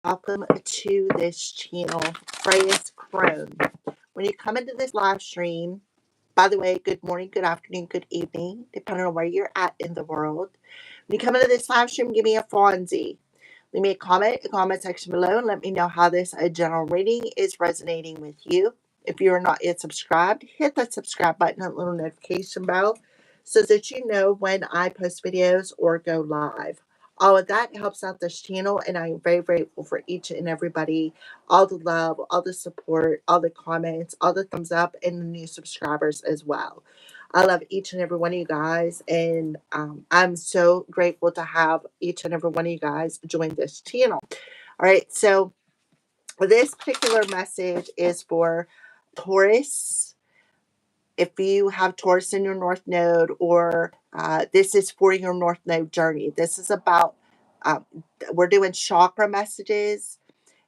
Welcome to this channel, Freya's Crone. When you come into this live stream, by the way, good morning, good afternoon, good evening, depending on where you're at in the world. When you come into this live stream, give me a Fonzie. Leave me a comment in the comment section below and let me know how this general reading is resonating with you. If you are not yet subscribed, hit that subscribe button and little notification bell so that you know when I post videos or go live. All of that helps out this channel, and I am very grateful for each and everybody, all the love, all the support, all the comments, all the thumbs up, and the new subscribers as well. I love each and every one of you guys, and I'm so grateful to have each and every one of you guys join this channel. All right, so this particular message is for Taurus. If you have Taurus in your North Node, or this is for your North Node journey. This is about, we're doing chakra messages,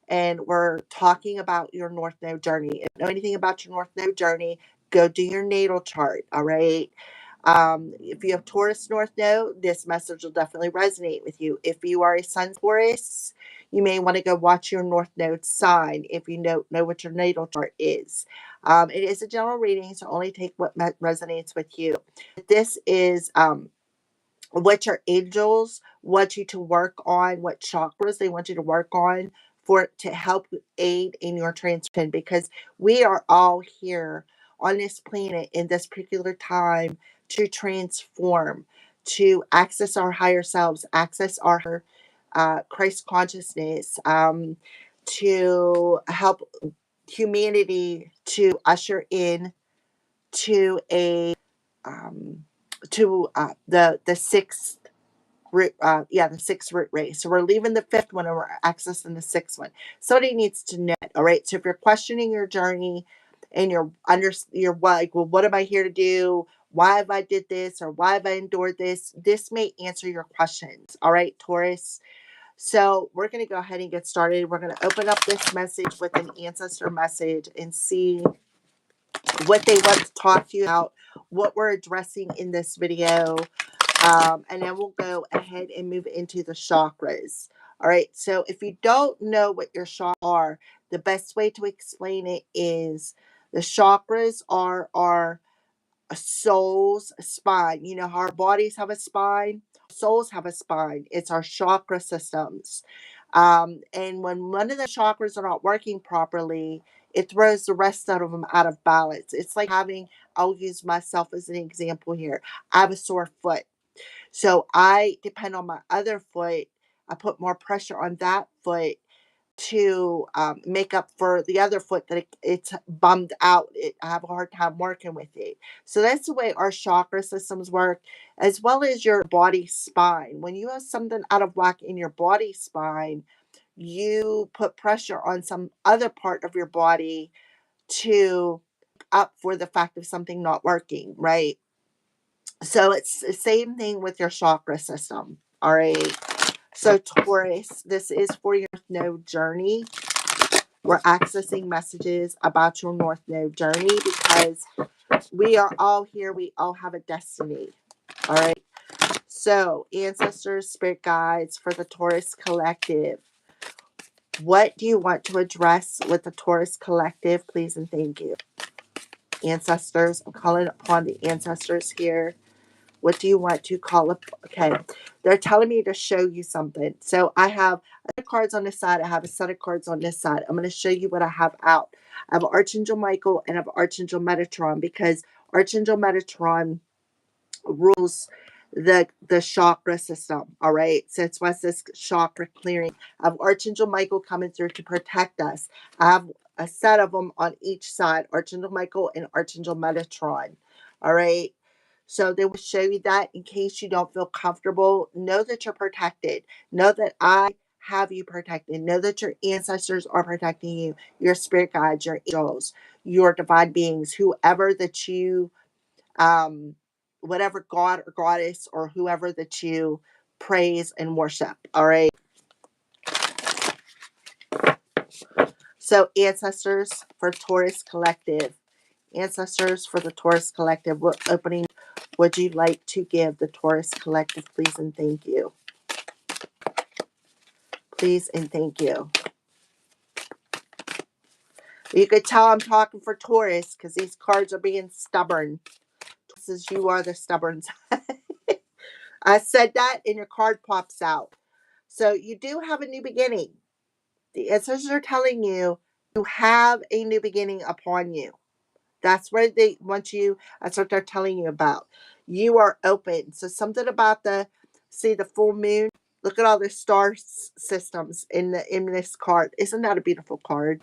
and we're talking about your North Node journey. If you know anything about your North Node journey, go do your natal chart, all right? If you have Taurus North Node, this message will definitely resonate with you. If you are a Sun Taurus, you may want to go watch your North Node sign if you know what your natal chart is. It is a general reading, so only take what resonates with you. This is what your angels want you to work on, what chakras they want you to work on to help aid in your transformation, because we are all here on this planet in this particular time to transform, to access our higher selves, access our Christ consciousness, to help humanity to usher in to a the sixth root, the sixth root race. So we're leaving the fifth one and we're accessing the sixth one. Somebody needs to know. All right. So if you're questioning your journey and you're like, well, what am I here to do? Why have I did this, or why have I endured this? This may answer your questions. All right, Taurus. So we're going to go ahead and get started. We're going to open up this message with an ancestor message and see what they want to talk to you about, what we're addressing in this video. And then we'll go ahead and move into the chakras. All right. So if you don't know what your chakras are, the best way to explain it is the chakras are our soul's spine. You know how our bodies have a spine? Souls have a spine. It's our chakra systems. And when one of the chakras are not working properly, it throws the rest of them out of balance. It's like having, I'll use myself as an example here. I have a sore foot. So I depend on my other foot. I put more pressure on that foot to make up for the other foot that it's bummed out. I have a hard time working with it. So that's the way our chakra systems work, as well as your body spine. When you have something out of whack in your body spine, you put pressure on some other part of your body to up for the fact of something not working, right? So it's the same thing with your chakra system. All right. So Taurus, this is for your North Node journey. We're accessing messages about your North Node journey because we are all here. We all have a destiny. All right. So ancestors, spirit guides for the Taurus collective. What do you want to address with the Taurus collective? Please and thank you. Ancestors, I'm calling upon the ancestors here. What do you want to call up? Okay. They're telling me to show you something. So I have other cards on this side. I have a set of cards on this side. I'm going to show you what I have out. I have Archangel Michael and I have Archangel Metatron, because Archangel Metatron rules the chakra system. All right. So it's what's this chakra clearing. I have Archangel Michael coming through to protect us. I have a set of them on each side, Archangel Michael and Archangel Metatron. All right. So they will show you that in case you don't feel comfortable. Know that you're protected. Know that I have you protected. Know that your ancestors are protecting you, your spirit guides, your angels, your divine beings, whoever that you, whatever god or goddess or whoever that you praise and worship. All right. So ancestors for Taurus collective. Ancestors for the Taurus collective. What opening would you like to give the Taurus collective, please and thank you? Please and thank you. You could tell I'm talking for Taurus because these cards are being stubborn. Says you are the stubborn side. I said that and your card pops out. So you do have a new beginning. The ancestors are telling you you have a new beginning upon you. That's where they want you. That's what they're telling you about. You are open. So something about see the full moon. Look at all the star systems in this card. Isn't that a beautiful card?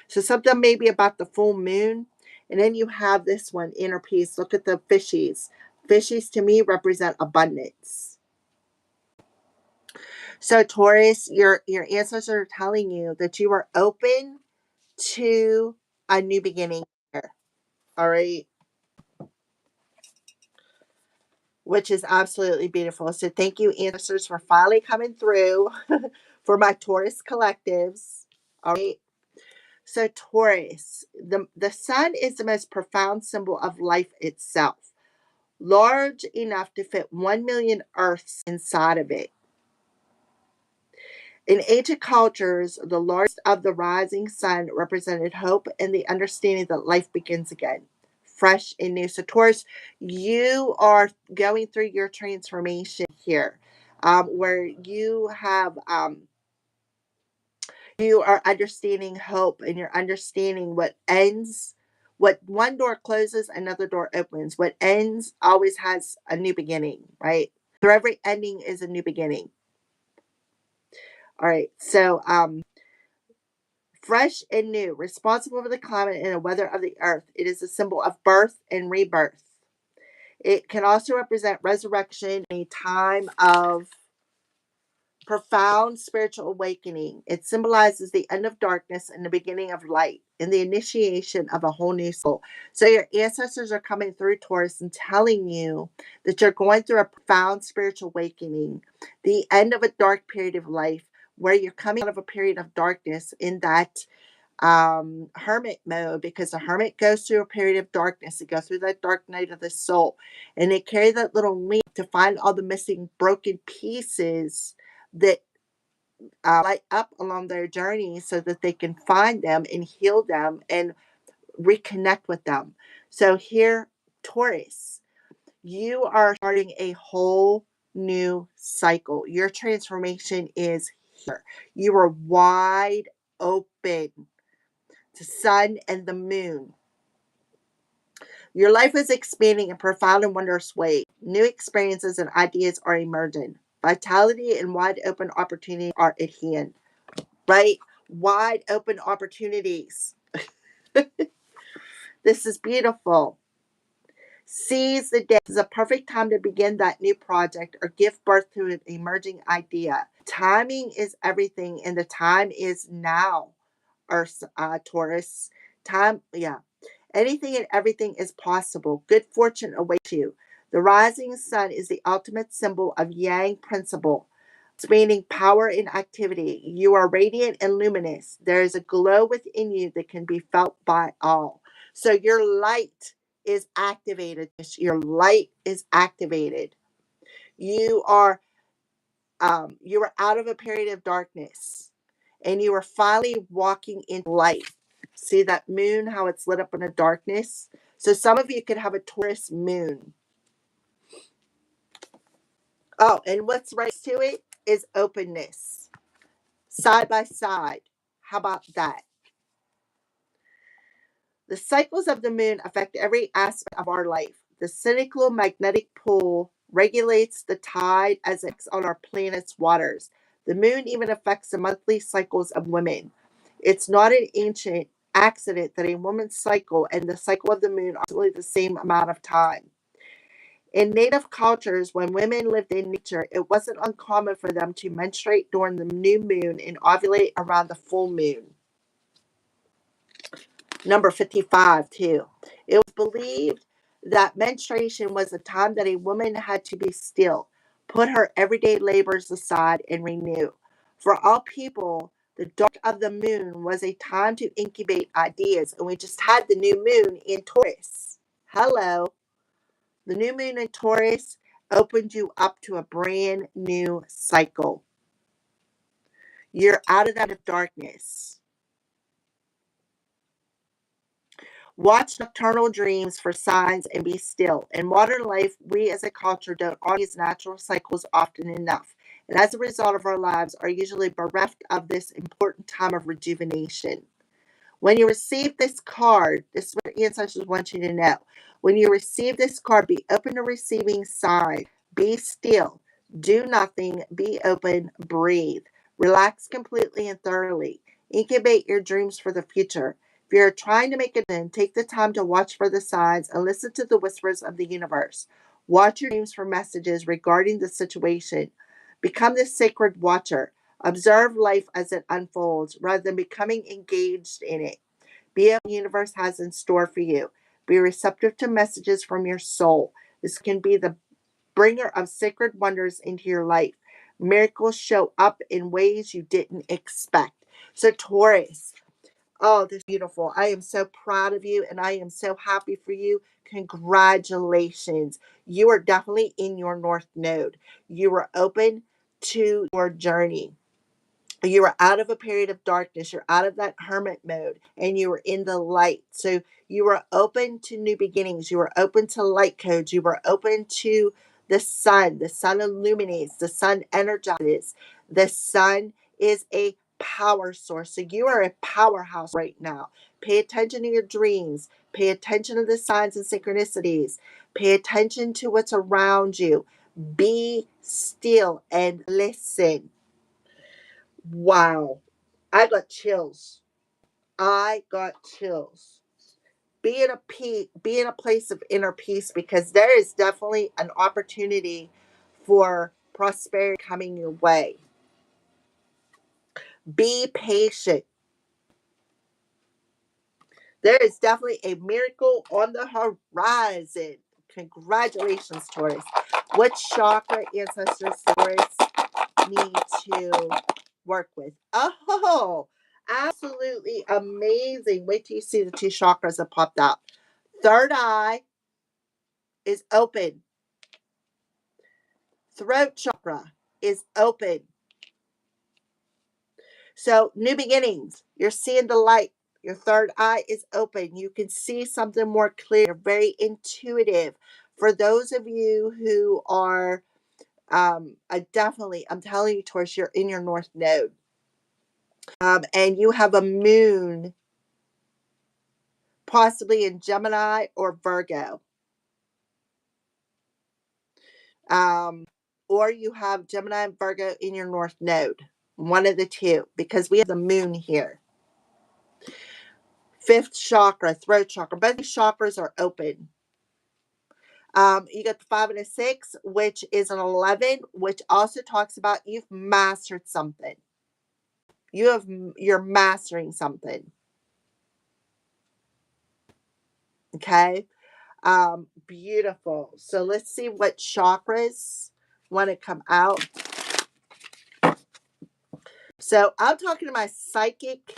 So something maybe about the full moon. And then you have this one, inner peace. Look at the fishies. Fishies to me represent abundance. So Taurus, your ancestors are telling you that you are open to a new beginning here. All right. Which is absolutely beautiful. So thank you, ancestors, for finally coming through for my Taurus collectives. All right. So Taurus, the sun is the most profound symbol of life itself, large enough to fit 1 million Earths inside of it. In ancient cultures, the largest of the rising sun represented hope and the understanding that life begins again, fresh and new. So, Taurus, you are going through your transformation here, where you are understanding hope and you're understanding what one door closes, another door opens. What ends always has a new beginning, right? Through every ending is a new beginning. All right. So, fresh and new, responsible for the climate and the weather of the earth. It is a symbol of birth and rebirth. It can also represent resurrection, a time of profound spiritual awakening. It symbolizes the end of darkness and the beginning of light and the initiation of a whole new soul. So your ancestors are coming through Taurus and telling you that you're going through a profound spiritual awakening, the end of a dark period of life where you're coming out of a period of darkness in that hermit mode, because the hermit goes through a period of darkness. They go through that dark night of the soul and they carry that little lamp to find all the missing broken pieces that light up along their journey so that they can find them and heal them and reconnect with them. So here, Taurus, you are starting a whole new cycle. Your transformation is here. You are wide open to sun and the moon. Your life is expanding in profound and wondrous ways. New experiences and ideas are emerging. Vitality and wide open opportunities are at hand. Right? Wide open opportunities. This is beautiful. Seize the day. This is a perfect time to begin that new project or give birth to an emerging idea. Timing is everything, and the time is now. Earth, Taurus. Time, yeah. Anything and everything is possible. Good fortune awaits you. The rising sun is the ultimate symbol of Yang principle, meaning power and activity. You are radiant and luminous. There is a glow within you that can be felt by all. So your light is activated. Your light is activated. You are out of a period of darkness and you are finally walking in light. See that moon, how it's lit up in the darkness? So some of you could have a Taurus moon. Oh, and what's right to it is openness. Side by side. How about that? The cycles of the moon affect every aspect of our life. The cyclical magnetic pull regulates the tide as it acts on our planet's waters. The moon even affects the monthly cycles of women. It's not an ancient accident that a woman's cycle and the cycle of the moon are really the same amount of time. In native cultures, when women lived in nature, it wasn't uncommon for them to menstruate during the new moon and ovulate around the full moon. Number 55, too. It was believed that menstruation was a time that a woman had to be still, put her everyday labors aside, and renew. For all people, the dark of the moon was a time to incubate ideas, and we just had the new moon in Taurus. Hello. The new moon in Taurus opened you up to a brand new cycle. You're out of that darkness. Watch nocturnal dreams for signs and be still. In modern life, we as a culture don't honor these natural cycles often enough. And as a result of our lives are usually bereft of this important time of rejuvenation. When you receive this card, this is what ancestors want you to know. When you receive this card, be open to receiving signs. Be still. Do nothing. Be open. Breathe. Relax completely and thoroughly. Incubate your dreams for the future. If you're trying to make it in, take the time to watch for the signs and listen to the whispers of the universe. Watch your dreams for messages regarding the situation. Become the sacred watcher. Observe life as it unfolds rather than becoming engaged in it. Be what the universe has in store for you. Be receptive to messages from your soul. This can be the bringer of sacred wonders into your life. Miracles show up in ways you didn't expect. So, Taurus, oh, this is beautiful. I am so proud of you and I am so happy for you. Congratulations. You are definitely in your North Node. You are open to your journey. You are out of a period of darkness. You're out of that hermit mode and you are in the light. So you are open to new beginnings. You are open to light codes. You are open to the sun. The sun illuminates. The sun energizes. The sun is a power source. So you are a powerhouse right now. Pay attention to your dreams. Pay attention to the signs and synchronicities. Pay attention to what's around you. Be still and listen. Wow. I got chills. I got chills. Be in a place of inner peace because there is definitely an opportunity for prosperity coming your way. Be patient. There is definitely a miracle on the horizon. Congratulations, Taurus. What chakra ancestors Taurus need to work with? Oh, absolutely amazing. Wait till you see the two chakras that popped out. Third eye is open. Throat chakra is open. So, new beginnings. You're seeing the light. Your third eye is open. You can see something more clear. You're very intuitive. For those of you who are definitely, I'm telling you, Taurus, you're in your North Node. And you have a moon possibly in Gemini or Virgo. Or you have Gemini and Virgo in your North Node. One of the two, because we have the moon here. Fifth chakra, throat chakra. Both these chakras are open. You got the 5 and a 6, which is an 11, which also talks about you've mastered something. You're mastering something. Okay. Beautiful. So let's see what chakras want to come out. So I'm talking to my psychic,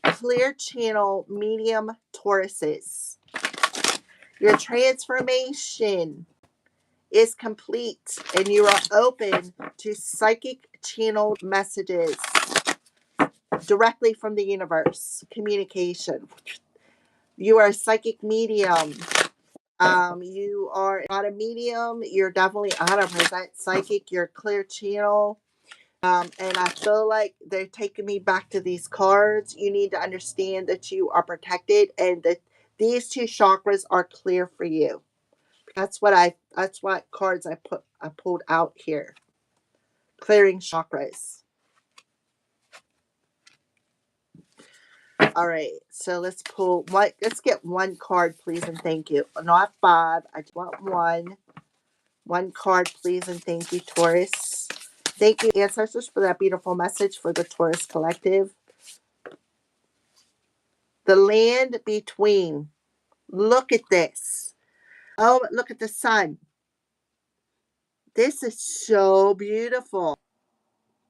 clear channel, medium Tauruses. Your transformation is complete and you are open to psychic channeled messages directly from the universe. Communication. You are a psychic medium. You are not a medium. You're definitely 100% psychic. You're a clear channel. And I feel like they're taking me back to these cards. You need to understand that you are protected and that these two chakras are clear for you. That's what cards I pulled out here. Clearing chakras. All right, so let's pull one. Let's get one card, please, and thank you. Not 5. I just want one. One card, please, and thank you, Taurus. Thank you, ancestors, for that beautiful message for the Taurus Collective. The land between. Look at this. Oh, look at the sun. This is so beautiful.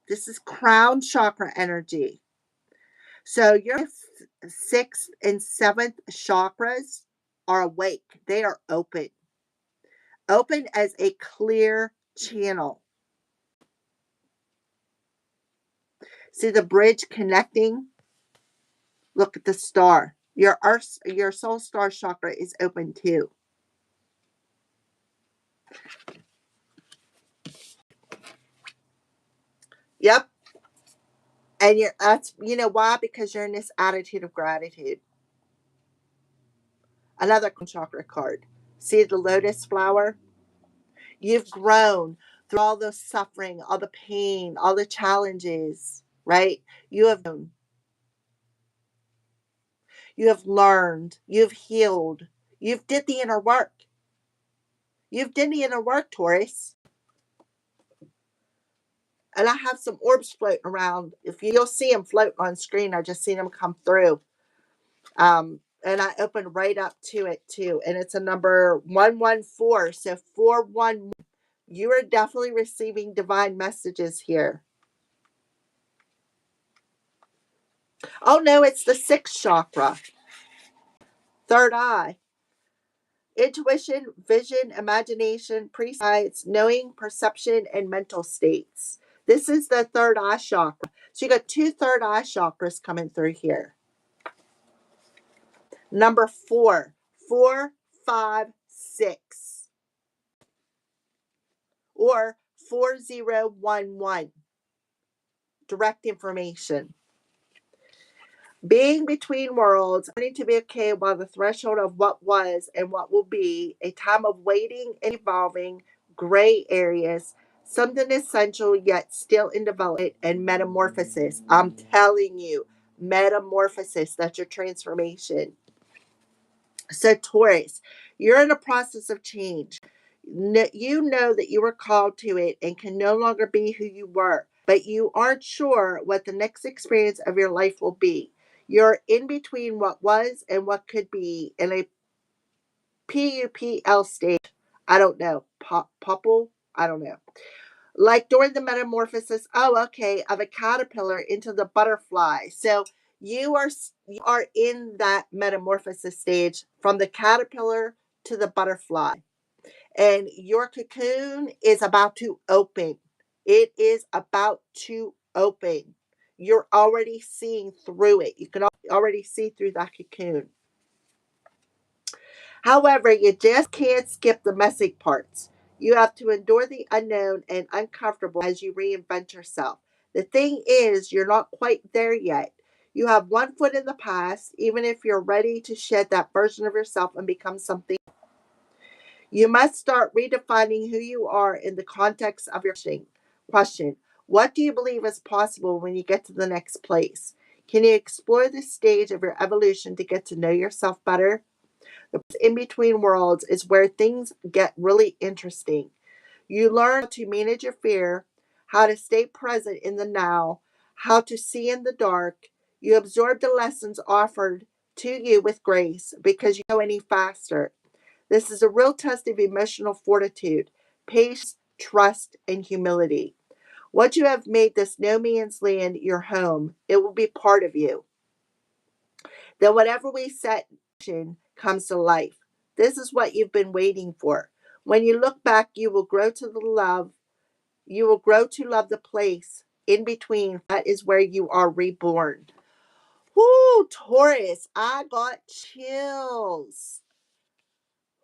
This is crown chakra energy. So your 6th and 7th chakras are awake. They are open. Open as a clear channel. See the bridge connecting? Look at the star. Your soul star chakra is open too. Yep. And that's, you know why? Because you're in this attitude of gratitude. Another chakra card. See the lotus flower? You've grown through all the suffering, all the pain, all the challenges, right? You have known, you have learned, you've healed, you've did the inner work. You've done the inner work, Taurus. And I have some orbs floating around. If you'll see them float on screen, I just seen them come through. And I opened right up to it too. And it's a number 114. So 411. You are definitely receiving divine messages here. Oh no, it's the sixth chakra. Third eye. Intuition, vision, imagination, presights, knowing, perception, and mental states. This is the third eye chakra. So you got two third eye chakras coming through here. Number 4, 4, 5, 6, or 4011. Direct information. Being between worlds, wanting to be okay while the threshold of what was and what will be, a time of waiting and evolving, gray areas, something essential yet still in development, and metamorphosis. I'm telling you, metamorphosis, that's your transformation. So, Taurus, you're in a process of change. You know that you were called to it and can no longer be who you were, but you aren't sure what the next experience of your life will be. You're in between what was and what could be in a PUPL stage. I don't know. Popple? I don't know. Like during the metamorphosis, oh, okay, of a caterpillar into the butterfly. So you are in that metamorphosis stage from the caterpillar to the butterfly. And your cocoon is about to open. It is about to open. You're already seeing through it. You can already see through that cocoon. However, you just can't skip the messy parts. You have to endure the unknown and uncomfortable as you reinvent yourself. The thing is, you're not quite there yet. You have one foot in the past, even if you're ready to shed that version of yourself and become something. You must start redefining who you are in the context of your question. What do you believe is possible when you get to the next place? Can you explore this stage of your evolution to get to know yourself better? The in between worlds is where things get really interesting. You learn how to manage your fear, how to stay present in the now, how to see in the dark. You absorb the lessons offered to you with grace because you know any faster. This is a real test of emotional fortitude, patience, trust, and humility. Once you have made this no man's land your home, it will be part of you. Then whatever we set in comes to life. This is what you've been waiting for. When you look back, you will grow to love the place in between. That is where you are reborn. Whoo, Taurus, I got chills.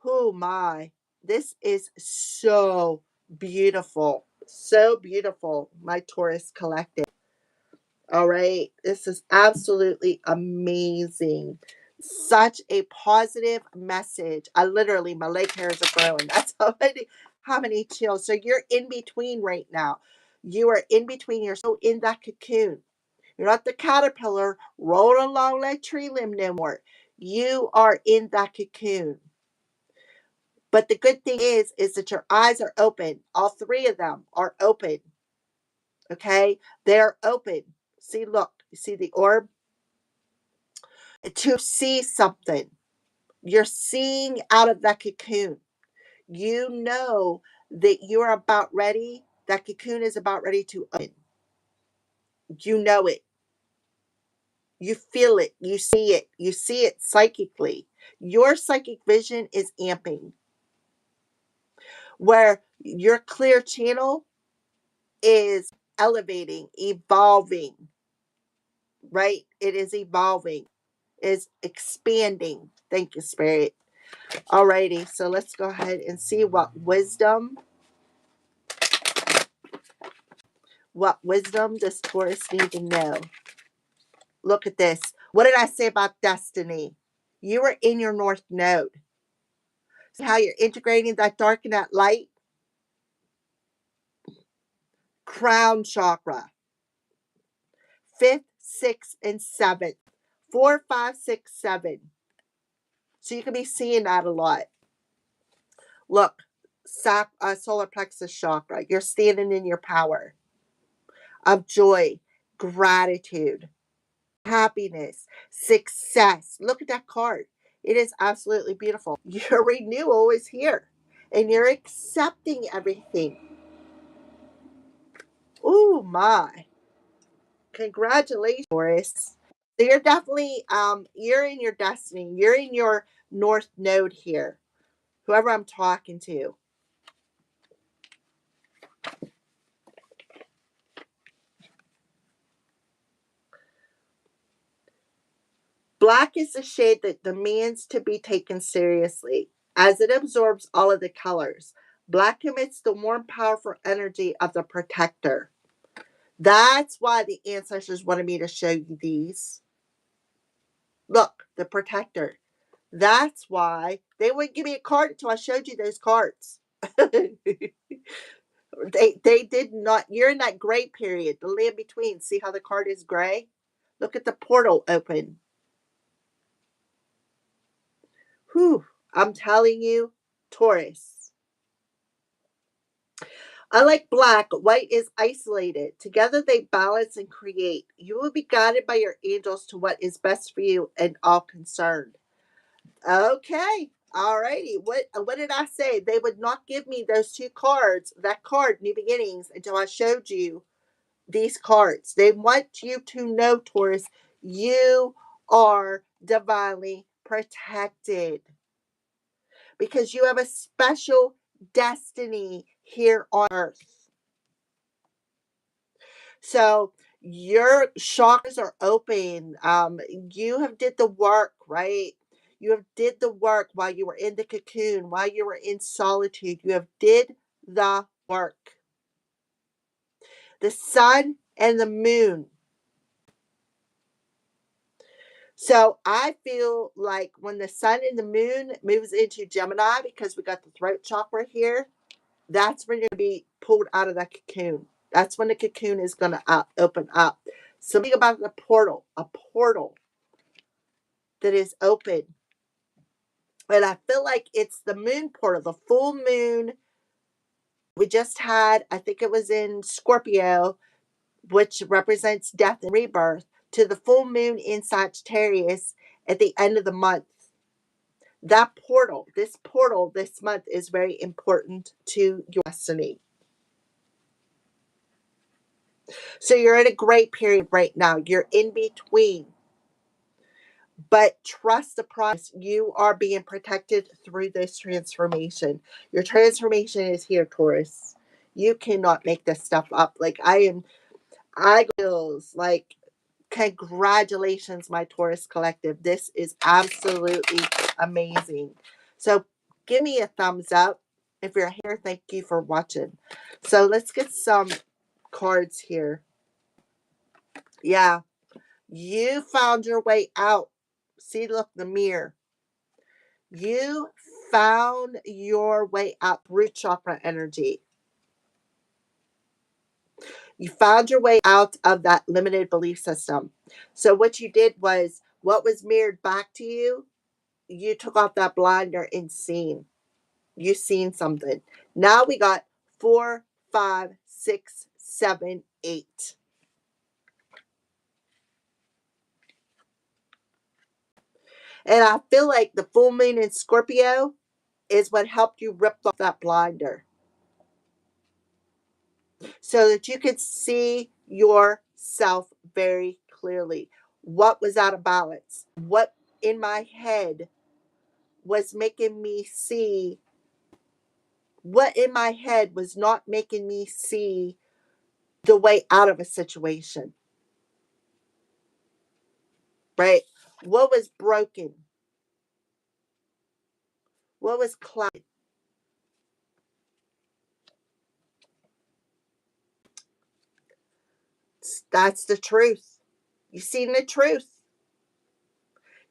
Oh my. This is so beautiful. So beautiful, my Taurus collective. All right. This is absolutely amazing. Such a positive message. I literally, my leg hairs are growing. That's how many chills. So you're in between right now. You are in between. You're so in that cocoon. You're not the caterpillar rolling along like tree limb no more. You are in that cocoon. But the good thing is that your eyes are open. All three of them are open. Okay? They're open. See, look, you see the orb? To see something. You're seeing out of that cocoon. You know that you're about ready. That cocoon is about ready to open. You know it. You feel it. You see it. You see it psychically. Your psychic vision is amping. Where your clear channel is elevating, evolving, right? It is evolving. is expanding. Thank you, Spirit. Alrighty, so let's go ahead and see what wisdom does Taurus need to know. Look at this. What did I say about destiny? You are in your north node. See how you're integrating that dark and that light? Crown chakra. 5th, 6th, and 7th. 4, 5, 6, 7. So you can be seeing that a lot. Look, solar plexus chakra. You're standing in your power of joy, gratitude, happiness, success. Look at that card. It is absolutely beautiful. Your renewal is here and you're accepting everything. Oh my. Congratulations, Taurus. So you're definitely you're in your destiny. You're in your north node here. Whoever I'm talking to. Black is the shade that demands to be taken seriously, as it absorbs all of the colors. Black emits the warm, powerful energy of the protector. That's why the ancestors wanted me to show you these. Look, the protector. That's why they wouldn't give me a card until I showed you those cards. They did not. You're in that gray period, the land between. See how the card is gray? Look at the portal open. Whew, I'm telling you, Taurus. Unlike black, white is isolated. Together they balance and create. You will be guided by your angels to what is best for you and all concerned. Okay. Alrighty. What did I say? They would not give me those two cards, that card, New Beginnings, until I showed you these cards. They want you to know, Taurus, you are divinely protected because you have a special destiny here on earth. So your chakras are open. You have did the work, right? You have did the work while you were in the cocoon, while you were in solitude. You have did the work. The sun and the moon. So I feel like when the sun and the moon moves into Gemini, because we got the throat chakra here, that's when you're going to be pulled out of that cocoon. That's when the cocoon is going to open up. Something about the portal, a portal that is open. And I feel like it's the moon portal, the full moon. We just had, I think it was in Scorpio, which represents death and rebirth, to the full moon in Sagittarius at the end of the month. That portal, this month is very important to your destiny. So you're in a great period right now. You're in between. But trust the process. You are being protected through this transformation. Your transformation is here, Taurus. You cannot make this stuff up. Like I feels like congratulations, my Taurus collective. This is absolutely amazing. So give me a thumbs up. If you're here, thank you for watching. So let's get some cards here. Yeah, you found your way out. See, look, the mirror. You found your way out. Root chakra energy. You found your way out of that limited belief system. So what you did was, what was mirrored back to you, you took off that blinder and seen. You seen something. Now we got 4, 5, 6, 7, 8. And I feel like the full moon in Scorpio is what helped you rip off that blinder so that you could see yourself very clearly. What was out of balance? What in my head was making me see? What in my head was not making me see the way out of a situation? Right? What was broken? What was clouded? That's the truth. You seen the truth.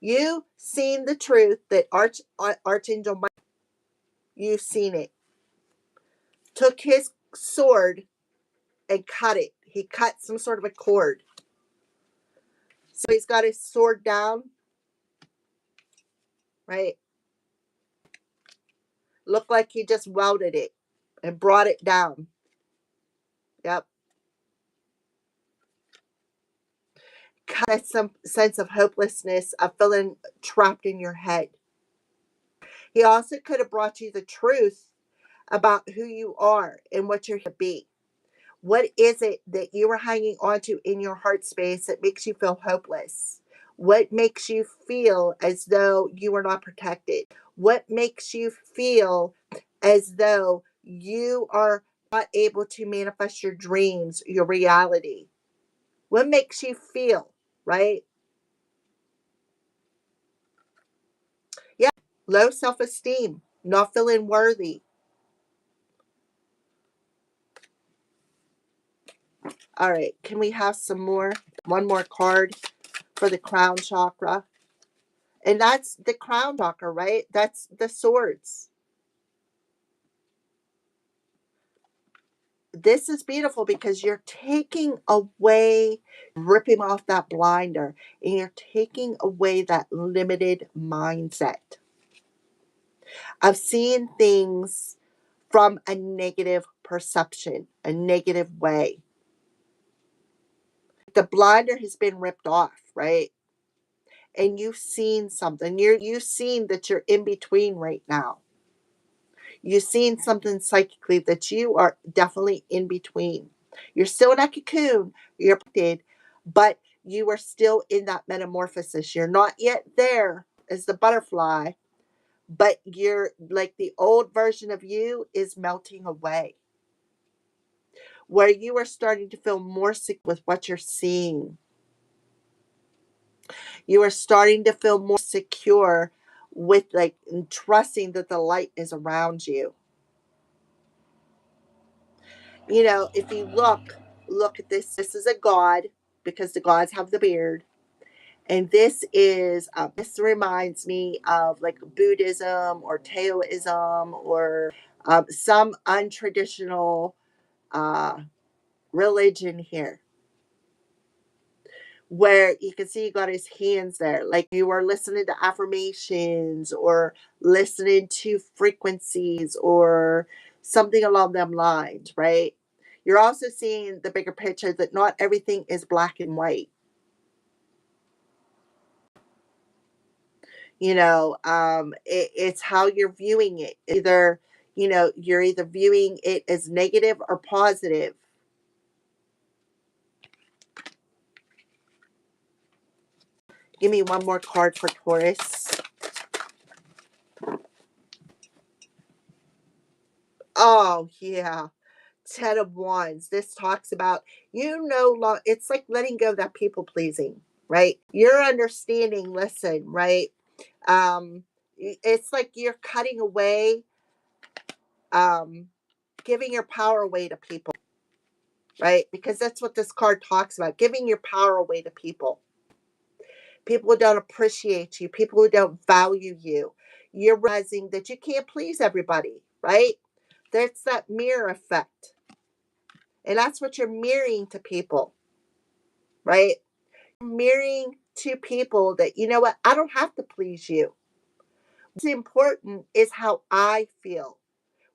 You seen the truth that Archangel Michael, you've seen it. Took his sword and cut it. He cut some sort of a cord. So he's got his sword down, right? Looked like he just welded it and brought it down. Yep. Kind of some sense of hopelessness, of feeling trapped in your head. He also could have brought you the truth about who you are and what you're here to be. What is it that you are hanging onto in your heart space that makes you feel hopeless? What makes you feel as though you are not protected? What makes you feel as though you are not able to manifest your dreams, your reality? What makes you feel, right? Yeah, low self esteem, not feeling worthy. All right, can we have some more? One more card for the crown chakra. And that's the crown chakra, right? That's the swords. This is beautiful because you're taking away, ripping off that blinder, and you're taking away that limited mindset of seeing things from a negative perception, a negative way. The blinder has been ripped off, right? And you've seen something. You've seen that you're in between right now. You've seen something psychically that you are definitely in between. You're still in a cocoon, you're protected, but you are still in that metamorphosis. You're not yet there as the butterfly, but you're like the old version of you is melting away. Where you are starting to feel more sick with what you're seeing. You are starting to feel more secure with like trusting that the light is around you. You know, if you look at this. This is a god because the gods have the beard, and this reminds me of like Buddhism or Taoism or some untraditional uh, religion here, where you can see he got his hands there, like you are listening to affirmations or listening to frequencies or something along them lines, right? You're also seeing the bigger picture that not everything is black and white. It's how you're viewing it. Either, you're either viewing it as negative or positive. Give me one more card for Taurus. Oh, yeah. 10 of Wands. This talks about it's like letting go of that people pleasing, right? You're understanding, listen, right? It's like you're cutting away, um, giving your power away to people, right? Because that's what this card talks about, giving your power away to people. People who don't appreciate you, people who don't value you. You're realizing that you can't please everybody, right? There's that mirror effect. And that's what you're mirroring to people, right? Mirroring to people that, you know what, I don't have to please you. What's important is how I feel.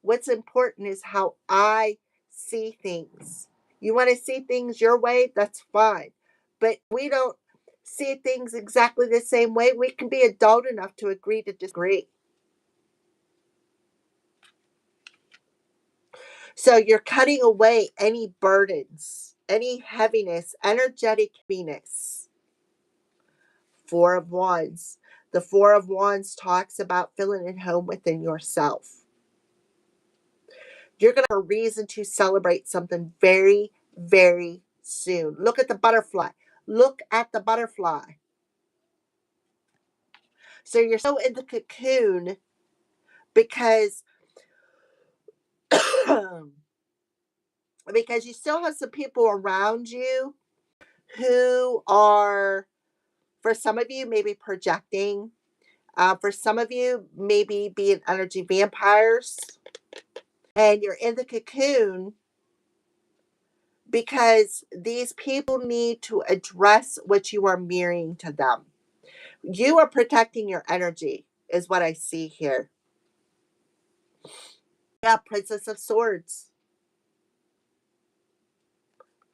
What's important is how I see things. You want to see things your way, that's fine. But we don't see things exactly the same way. We can be adult enough to agree to disagree. So you're cutting away any burdens, any heaviness, energetic heaviness. Four of Wands. The Four of Wands talks about feeling at home within yourself. You're going to have a reason to celebrate something very, very soon. Look at the butterfly. Look at the butterfly. So you're so in the cocoon because because you still have some people around you who are, for some of you, maybe projecting. For some of you, maybe being energy vampires. And you're in the cocoon because these people need to address what you are mirroring to them. You are protecting your energy, is what I see here. Yeah, Princess of Swords.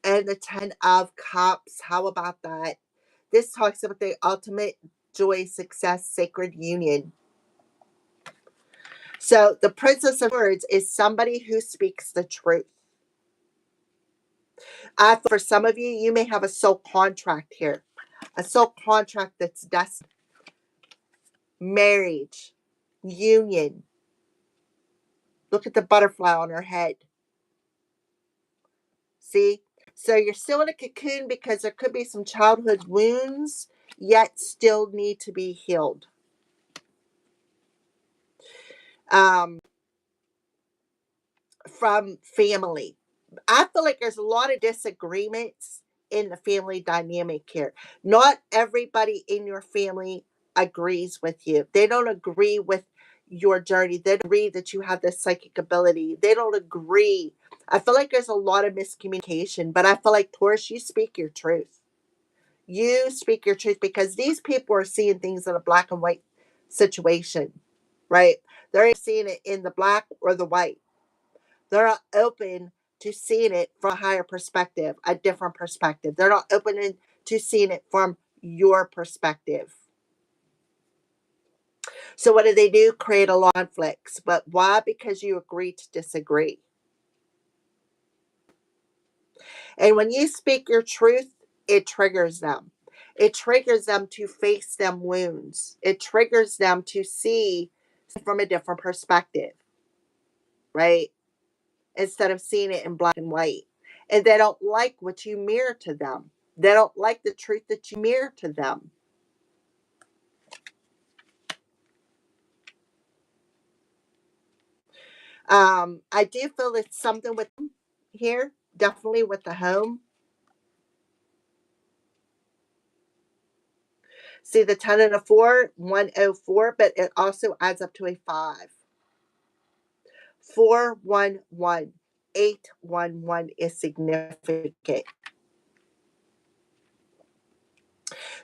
And the Ten of Cups. How about that? This talks about the ultimate joy, success, sacred union. So the Princess of Swords is somebody who speaks the truth. For some of you, you may have a soul contract here. A soul contract that's destined. Marriage. Union. Look at the butterfly on her head. See? So you're still in a cocoon because there could be some childhood wounds, yet still need to be healed. From family. I feel like there's a lot of disagreements in the family dynamic here. Not everybody in your family agrees with you. They don't agree with your journey. They don't agree that you have this psychic ability. They don't agree. I feel like there's a lot of miscommunication, but I feel like, Taurus, you speak your truth. You speak your truth because these people are seeing things in a black and white situation, right? They're seeing it in the black or the white. They're not open to seeing it from a higher perspective, a different perspective. They're not open to seeing it from your perspective. So what do? Create a lot of conflicts. But why? Because you agree to disagree. And when you speak your truth, it triggers them. It triggers them to face them wounds. It triggers them to see from a different perspective, right? Instead of seeing it in black and white. And they don't like what you mirror to them. They don't like the truth that you mirror to them. I do feel it's something with here, definitely with the home. See the 10 and a 4, 104, but it also adds up to a 5. 411, 811 is significant.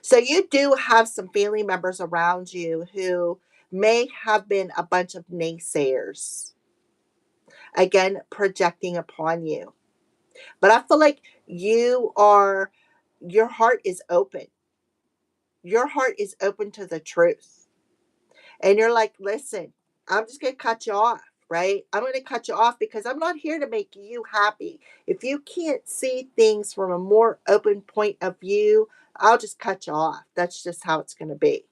So you do have some family members around you who may have been a bunch of naysayers. Again, projecting upon you. But I feel like your heart is open. Your heart is open to the truth. And you're like, listen, I'm just going to cut you off, right? I'm going to cut you off because I'm not here to make you happy. If you can't see things from a more open point of view, I'll just cut you off. That's just how it's going to be.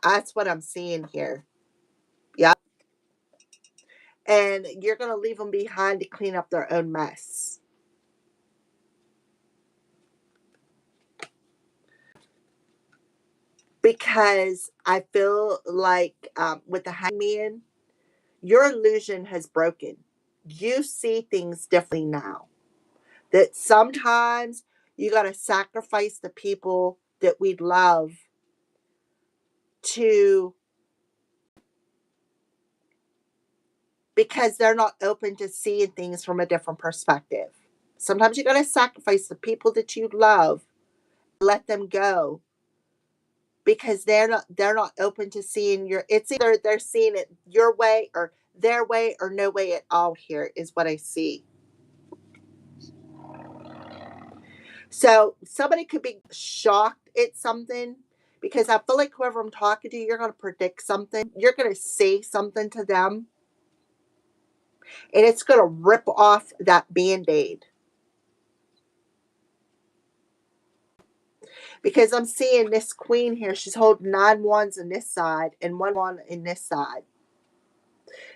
That's what I'm seeing here. Yeah. And you're going to leave them behind to clean up their own mess. Because I feel like with the hangman, your illusion has broken. You see things differently now. That sometimes you got to sacrifice the people that we love to, because they're not open to seeing things from a different perspective. Sometimes you got to sacrifice the people that you love, let them go because they're not open to seeing your, it's either they're seeing it your way or their way or no way at all. Here is what I see. So somebody could be shocked at something because I feel like whoever I'm talking to, you're going to predict something. You're going to say something to them and it's going to rip off that band-aid. Because I'm seeing this queen here. She's holding 9 wands on this side and 1 wand in this side.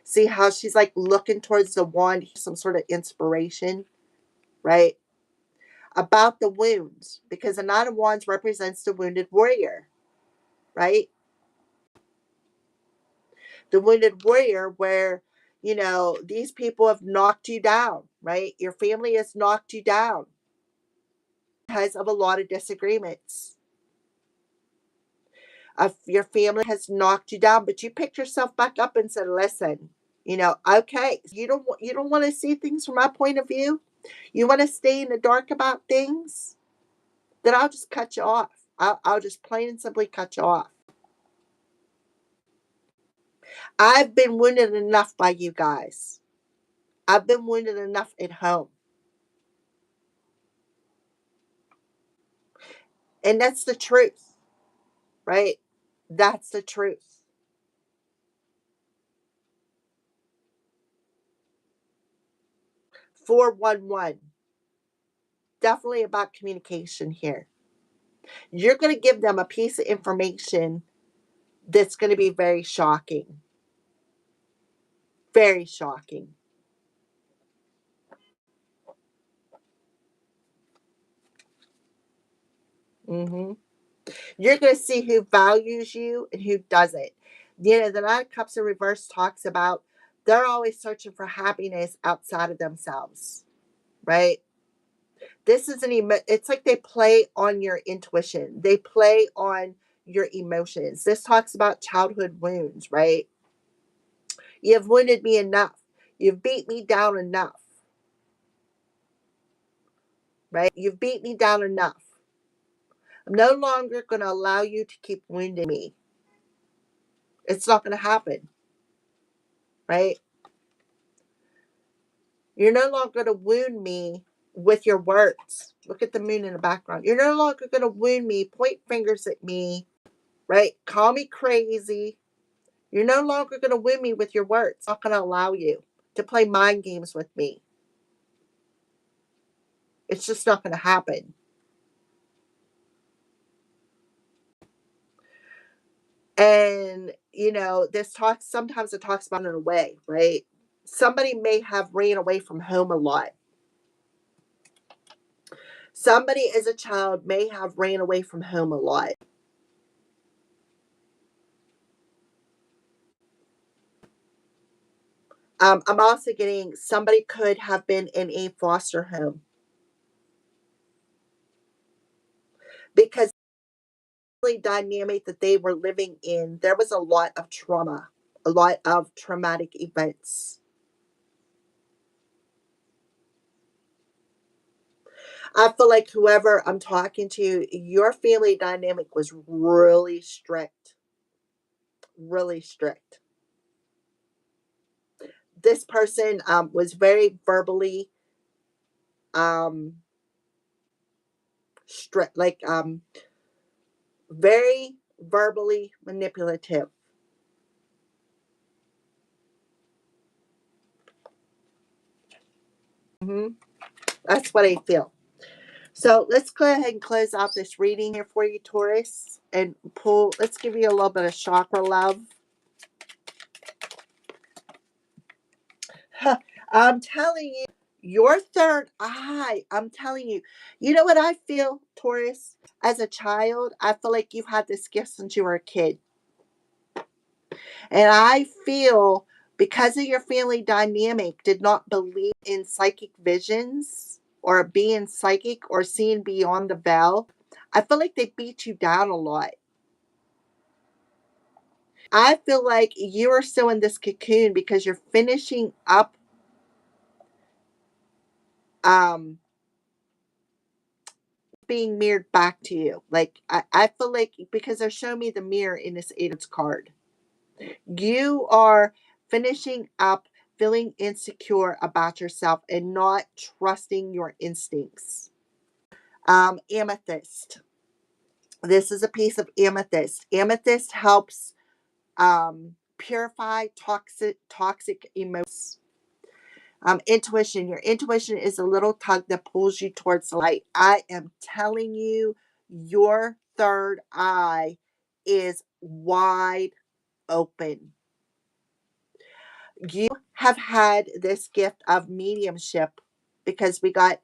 See how she's like looking towards the wand, some sort of inspiration, right? about the wounds, because the Nine of Wands represents the wounded warrior, right? The wounded warrior, where, you know, these people have knocked you down, right? Your family has knocked you down because of a lot of disagreements. Your family has knocked you down, but you picked yourself back up and said, "Listen, you know, okay, you don't want to see things from my point of view. You want to stay in the dark about things. Then I'll just cut you off. I'll just plain and simply cut you off." I've been wounded enough by you guys. I've been wounded enough at home, and that's the truth, right? That's the truth. 411. Definitely about communication here. You're going to give them a piece of information that's going to be very shocking. Very shocking. hmm You're going to see who values you and who doesn't. You know, the Nine of Cups in reverse talks about they're always searching for happiness outside of themselves, right? This is it's like they play on your intuition. They play on your emotions. This talks about childhood wounds, right? You've wounded me enough. You've beat me down enough, right? You've beat me down enough. I'm no longer going to allow you to keep wounding me. It's not going to happen, right? You're no longer going to wound me with your words. Look at the moon in the background. You're no longer going to wound me, point fingers at me, right? Call me crazy. You're no longer going to wound me with your words. I'm not going to allow you to play mind games with me. It's just not going to happen. And, you know, sometimes it talks about it away, right? Somebody may have ran away from home a lot. Somebody as a child may have ran away from home a lot. I'm also getting somebody could have been in a foster home because the dynamic that they were living in, there was a lot of trauma, a lot of traumatic events. I feel like whoever I'm talking to, your family dynamic was really strict, really strict. This person was very verbally um, strict, like very verbally manipulative. hmm That's what I feel. So let's go ahead and close out this reading here for you, Taurus, and pull. Let's give you a little bit of chakra love. I'm telling you, your third eye. I'm telling you. You know what I feel, Taurus? As a child, I feel like you've had this gift since you were a kid. And I feel because of your family dynamic, did not believe in psychic visions or being psychic or seeing beyond the veil. I feel like they beat you down a lot. I feel like you are still in this cocoon because you're finishing up um being mirrored back to you. Like I feel like because they're showing me the mirror in this agent's card. You are finishing up feeling insecure about yourself and not trusting your instincts. Amethyst. This is a piece of amethyst. Amethyst helps purify toxic emotions. Intuition. Your intuition is a little tug that pulls you towards the light. I am telling you, your third eye is wide open. You have had this gift of mediumship because we got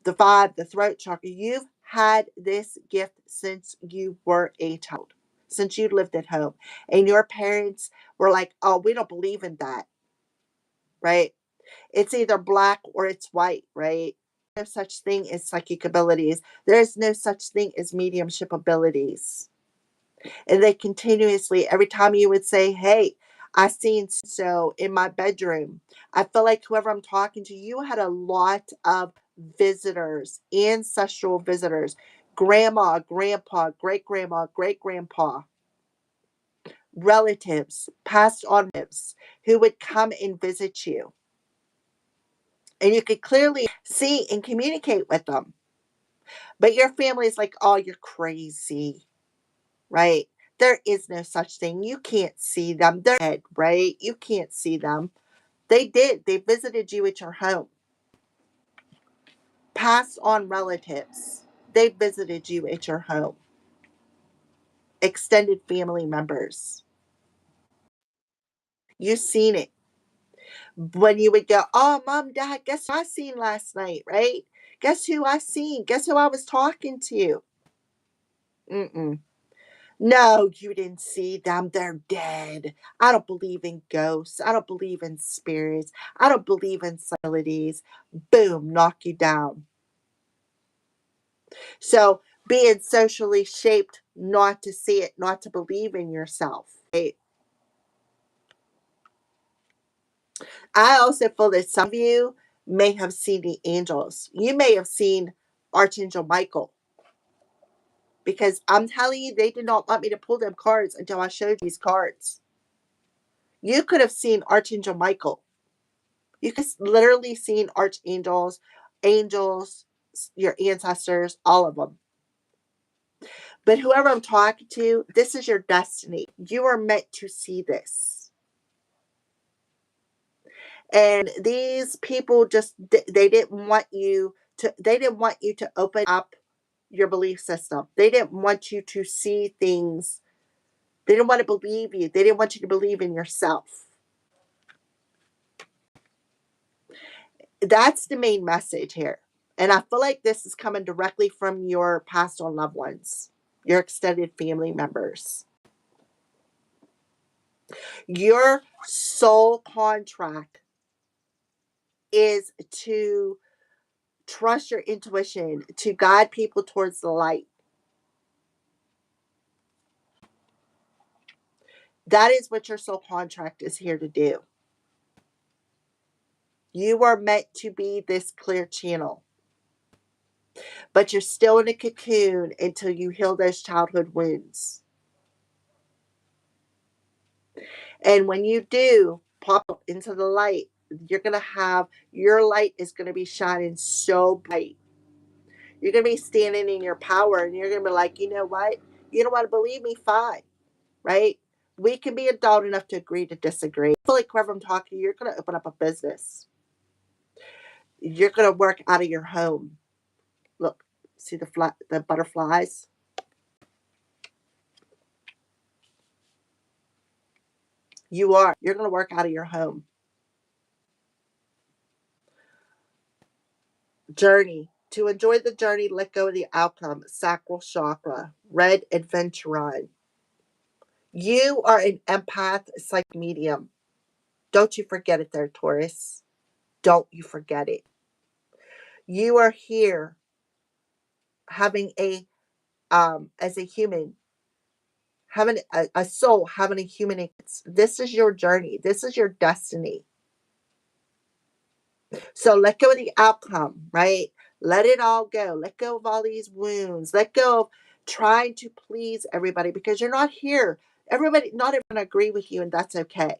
the the 5, the throat chakra. You've had this gift since you were a child, since you lived at home. And your parents were like, oh, we don't believe in that, right? It's either black or it's white, right? No such thing as psychic abilities. There is no such thing as mediumship abilities. And they continuously, every time you would say, hey, I seen so in my bedroom, I feel like whoever I'm talking to, you had a lot of visitors, ancestral visitors, grandma, grandpa, great grandma, great grandpa, relatives, passed on relatives who would come and visit you. And you could clearly see and communicate with them. But your family is like, oh, you're crazy, right? There is no such thing. You can't see them. They're dead, right? You can't see them. They did. They visited you at your home. Pass on relatives. They visited you at your home. Extended family members. You've seen it. When you would go, oh, mom, dad, guess who I seen last night, right? Guess who I seen? Guess who I was talking to? Mm-mm. No, you didn't see them. They're dead. I don't believe in ghosts. I don't believe in spirits. I don't believe in abilities. Boom, knock you down. So being socially shaped not to see it, not to believe in yourself. Right? I also feel that some of you may have seen the angels. You may have seen Archangel Michael. Because I'm telling you, they did not want me to pull them cards until I showed you these cards. You could have seen Archangel Michael. You could literally seen archangels, angels, your ancestors, all of them. But whoever I'm talking to, this is your destiny. You are meant to see this. And these people just they didn't want you to open up your belief system. They didn't want you to see things. They didn't want to believe you. They didn't want you to believe in yourself. That's the main message here. And I feel like this is coming directly from your passed on loved ones, your extended family members. Your soul contract is to trust your intuition, to guide people towards the light. That is what your soul contract is here to do. You are meant to be this clear channel, but you're still in a cocoon until you heal those childhood wounds. And when you do pop up into the light, you're going to have your light is going to be shining so bright. You're going to be standing in your power and you're going to be like, you know what? You don't want to believe me? Fine. Right? We can be adult enough to agree to disagree. I feel like whoever I'm talking to, you're going to open up a business. You're going to work out of your home. Look, see the butterflies? You are. You're going to work out of your home. Journey. To enjoy the journey, let go of the outcome. Sacral chakra. Red adventuron. You are an empath, psychic medium. Don't you forget it there, Taurus. Don't you forget it. You are here having as a human, having a soul, having a human. This is your journey. This is your destiny. So let go of the outcome, right? Let it all go. Let go of all these wounds. Let go of trying to please everybody because you're not here. Not everyone agree with you, and that's okay.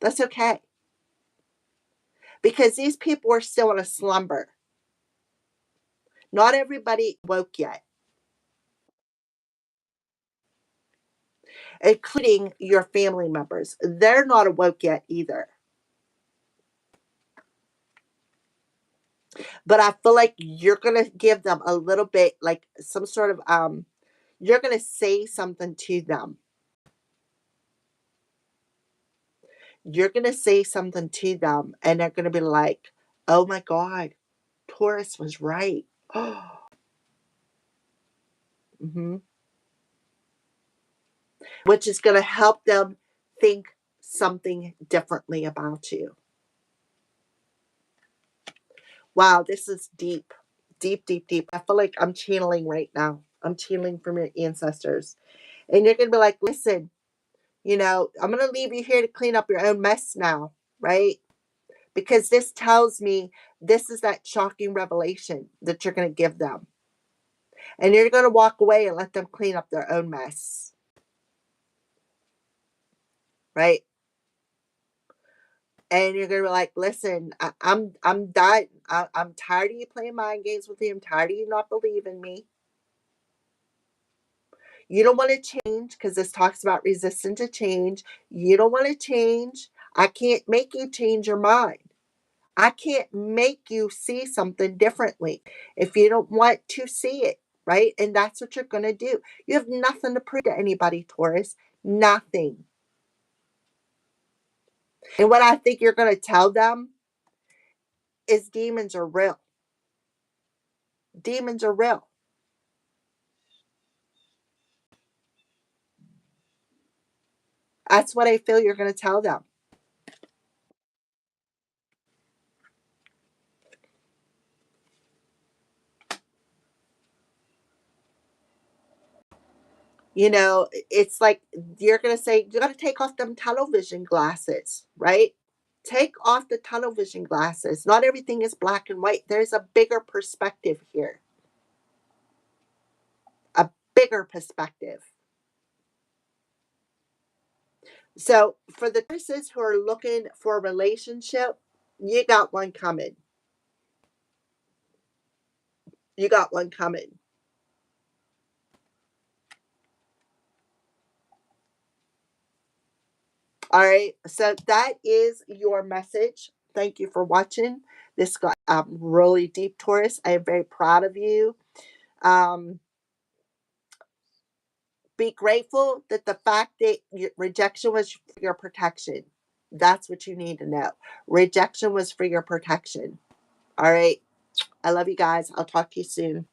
That's okay. Because these people are still in a slumber. Not everybody woke yet, including your family members. They're not awoke yet either. But I feel like you're going to give them a little bit, like some sort of, you're going to say something to them. You're going to say something to them, and they're going to be like, oh my God, Taurus was right. Hmm. Which is going to help them think something differently about you. Wow, this is deep, deep, deep, deep. I feel like I'm channeling right now. I'm channeling from your ancestors. And you're going to be like, listen, I'm going to leave you here to clean up your own mess now, right? Because this tells me this is that shocking revelation that you're going to give them. And you're going to walk away and let them clean up their own mess, right? And you're going to be like, listen, I'm done. I'm tired of you playing mind games with me. I'm tired of you not believing me. You don't want to change because this talks about resistant to change. You don't want to change. I can't make you change your mind. I can't make you see something differently if you don't want to see it, right? And that's what you're going to do. You have nothing to prove to anybody, Taurus. Nothing. And what I think you're going to tell them is demons are real. Demons are real. That's what I feel you're going to tell them. It's like you're going to say, you got to take off them tunnel vision glasses, right? Take off the tunnel vision glasses. Not everything is black and white. There's a bigger perspective here. A bigger perspective. So for the nurses who are looking for a relationship, you got one coming. You got one coming. All right. So that is your message. Thank you for watching. This got really deep, Taurus. I am very proud of you. Um, be grateful that the fact that rejection was for your protection. That's what you need to know. Rejection was for your protection. All right. I love you guys. I'll talk to you soon.